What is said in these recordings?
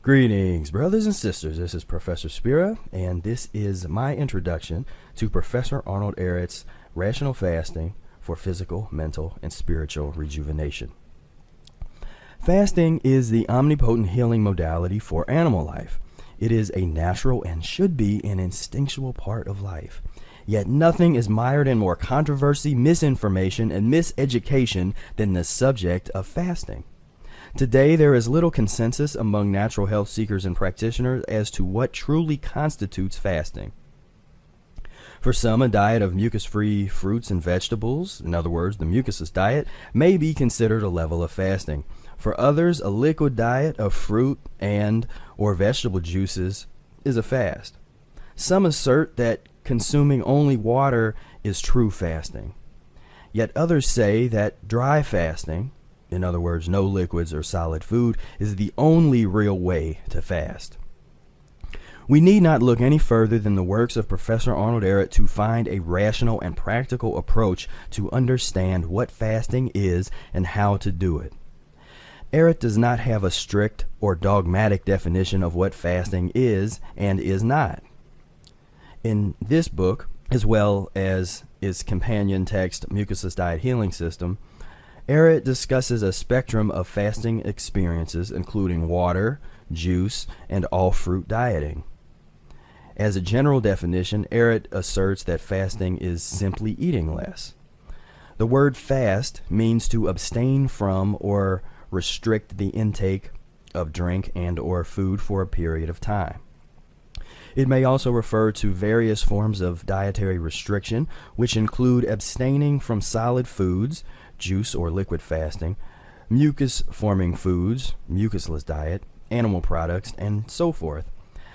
Greetings, brothers and sisters. This is Professor Spira, and this is my introduction to Professor Arnold Ehret's Rational Fasting for Physical, Mental, and Spiritual Rejuvenation. Fasting is the omnipotent healing modality for animal life. It is a natural and should be an instinctual part of life. Yet nothing is mired in more controversy, misinformation, and miseducation than the subject of fasting. Today, there is little consensus among natural health seekers and practitioners as to what truly constitutes fasting. For some, a diet of mucus-free fruits and vegetables, in other words, the mucusless diet, may be considered a level of fasting. For others, a liquid diet of fruit and or vegetable juices is a fast. Some assert that consuming only water is true fasting. Yet others say that dry fasting, in other words, no liquids or solid food, is the only real way to fast. We need not look any further than the works of Professor Arnold Ehret to find a rational and practical approach to understand what fasting is and how to do it. Ehret does not have a strict or dogmatic definition of what fasting is and is not. In this book, as well as its companion text, Mucusless Diet Healing System, Ehret discusses a spectrum of fasting experiences, including water, juice, and all-fruit dieting. As a general definition, Ehret asserts that fasting is simply eating less. The word fast means to abstain from or restrict the intake of drink and or food for a period of time. It may also refer to various forms of dietary restriction, which include abstaining from solid foods, juice or liquid fasting, mucus-forming foods, mucusless diet, animal products, and so forth.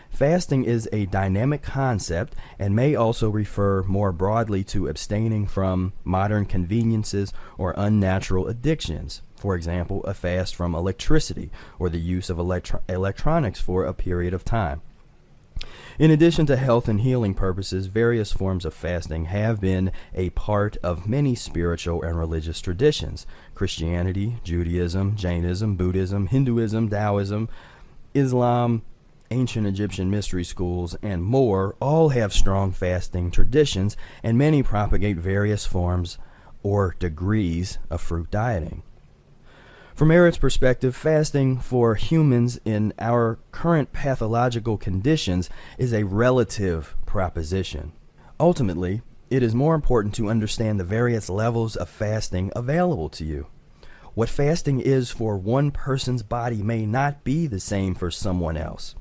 Fasting is a dynamic concept and may also refer more broadly to abstaining from modern conveniences or unnatural addictions. For example, a fast from electricity or the use of electronics for a period of time. In addition to health and healing purposes, various forms of fasting have been a part of many spiritual and religious traditions. Christianity, Judaism, Jainism, Buddhism, Hinduism, Taoism, Islam, ancient Egyptian mystery schools, and more all have strong fasting traditions, and many propagate various forms or degrees of fruit dieting. From Ehret's perspective, fasting for humans in our current pathological conditions is a relative proposition. Ultimately, it is more important to understand the various levels of fasting available to you. What fasting is for one person's body may not be the same for someone else.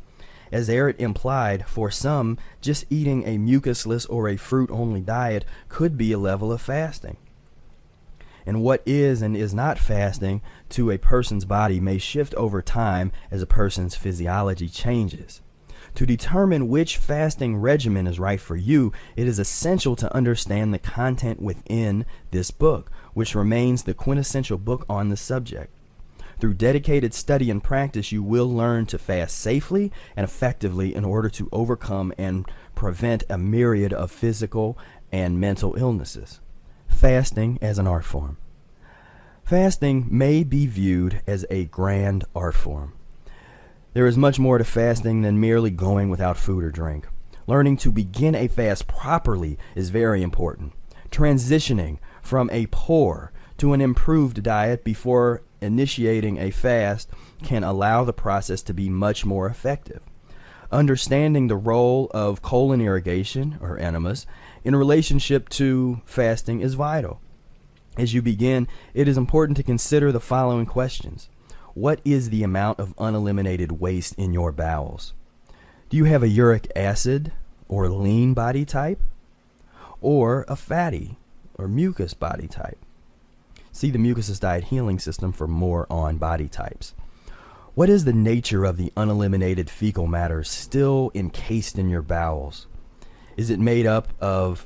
As Ehret implied, for some, just eating a mucusless or a fruit-only diet could be a level of fasting. And what is and is not fasting to a person's body may shift over time as a person's physiology changes. To determine which fasting regimen is right for you, it is essential to understand the content within this book, which remains the quintessential book on the subject. Through dedicated study and practice, you will learn to fast safely and effectively in order to overcome and prevent a myriad of physical and mental illnesses. Fasting as an art form. Fasting may be viewed as a grand art form. There is much more to fasting than merely going without food or drink. Learning to begin a fast properly is very important. Transitioning from a poor to an improved diet before initiating a fast can allow the process to be much more effective. Understanding the role of colon irrigation, or enemas, in relationship to fasting is vital. As you begin, it is important to consider the following questions. What is the amount of uneliminated waste in your bowels? Do you have a uric acid or lean body type? Or a fatty or mucus body type? See the Mucusless Diet Healing System for more on body types. What is the nature of the uneliminated fecal matter still encased in your bowels? Is it made up of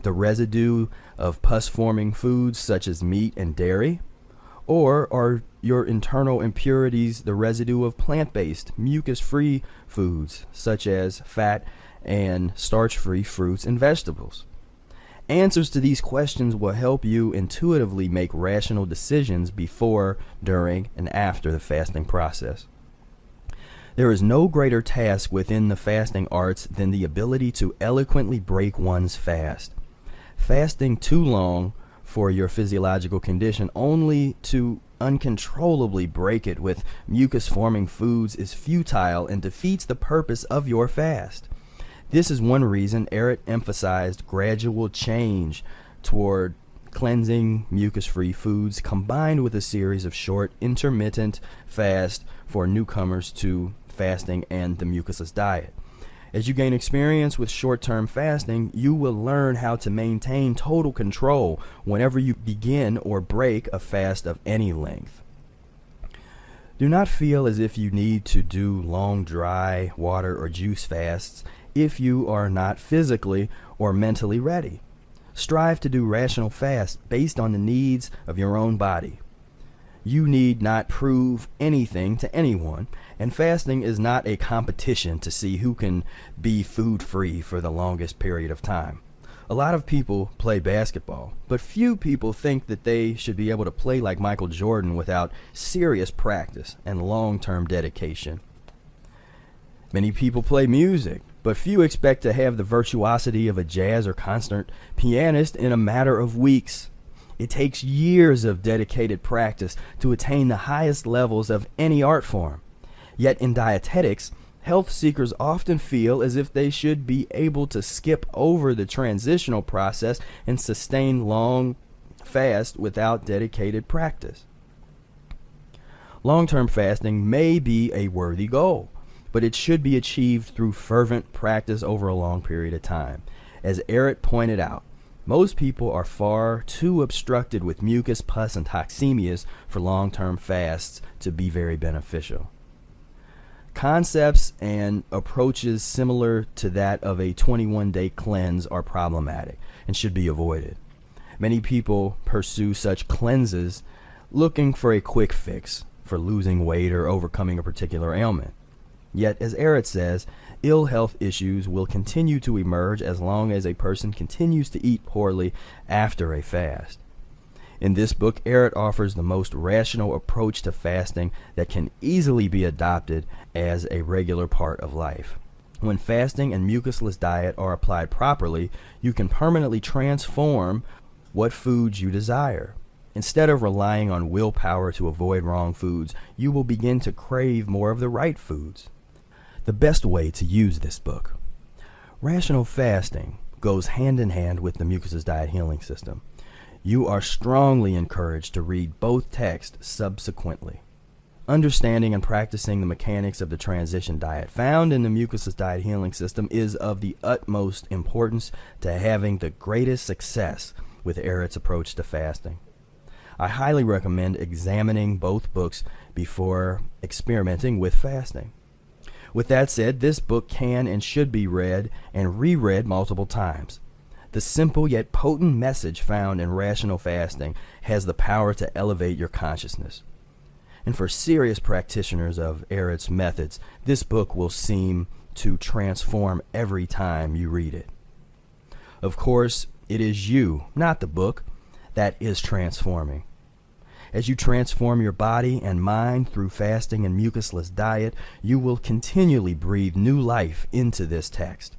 the residue of pus-forming foods such as meat and dairy? Or are your internal impurities the residue of plant-based, mucus-free foods such as fat and starch-free fruits and vegetables? Answers to these questions will help you intuitively make rational decisions before, during, and after the fasting process. There is no greater task within the fasting arts than the ability to eloquently break one's fast. Fasting too long for your physiological condition only to uncontrollably break it with mucus-forming foods is futile and defeats the purpose of your fast. This is one reason Ehret emphasized gradual change toward cleansing mucus-free foods combined with a series of short intermittent fasts for newcomers to fasting and the mucusless diet. As you gain experience with short-term fasting, you will learn how to maintain total control whenever you begin or break a fast of any length. Do not feel as if you need to do long dry water or juice fasts if you are not physically or mentally ready. Strive to do rational fasts based on the needs of your own body. You need not prove anything to anyone, and fasting is not a competition to see who can be food-free for the longest period of time. A lot of people play basketball, but few people think that they should be able to play like Michael Jordan without serious practice and long-term dedication. Many people play music, but few expect to have the virtuosity of a jazz or concert pianist in a matter of weeks. It takes years of dedicated practice to attain the highest levels of any art form. Yet in dietetics, health seekers often feel as if they should be able to skip over the transitional process and sustain long fast without dedicated practice. Long-term fasting may be a worthy goal, but it should be achieved through fervent practice over a long period of time. As Ehret pointed out, most people are far too obstructed with mucus, pus, and toxemias for long-term fasts to be very beneficial. Concepts and approaches similar to that of a 21-day cleanse are problematic and should be avoided. Many people pursue such cleanses looking for a quick fix for losing weight or overcoming a particular ailment. Yet, as Ehret says, ill health issues will continue to emerge as long as a person continues to eat poorly after a fast. In this book, Ehret offers the most rational approach to fasting that can easily be adopted as a regular part of life. When fasting and mucusless diet are applied properly, you can permanently transform what foods you desire. Instead of relying on willpower to avoid wrong foods, you will begin to crave more of the right foods. The best way to use this book. Rational fasting goes hand in hand with the Mucusless Diet Healing System. You are strongly encouraged to read both texts subsequently. Understanding and practicing the mechanics of the transition diet found in the Mucusless Diet Healing System is of the utmost importance to having the greatest success with Ehret's approach to fasting. I highly recommend examining both books before experimenting with fasting. With that said, this book can and should be read and reread multiple times. The simple yet potent message found in rational fasting has the power to elevate your consciousness. And for serious practitioners of Ehret's methods, this book will seem to transform every time you read it. Of course, it is you, not the book, that is transforming. As you transform your body and mind through fasting and mucusless diet, you will continually breathe new life into this text.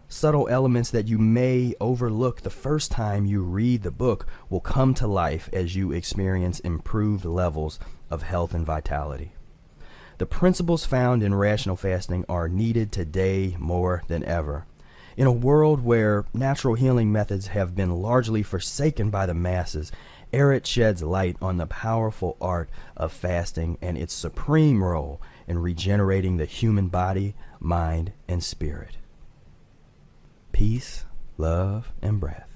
Subtle elements that you may overlook the first time you read the book will come to life as you experience improved levels of health and vitality. The principles found in rational fasting are needed today more than ever. In a world where natural healing methods have been largely forsaken by the masses, Ehret sheds light on the powerful art of fasting and its supreme role in regenerating the human body, mind, and spirit. Peace, love, and breath.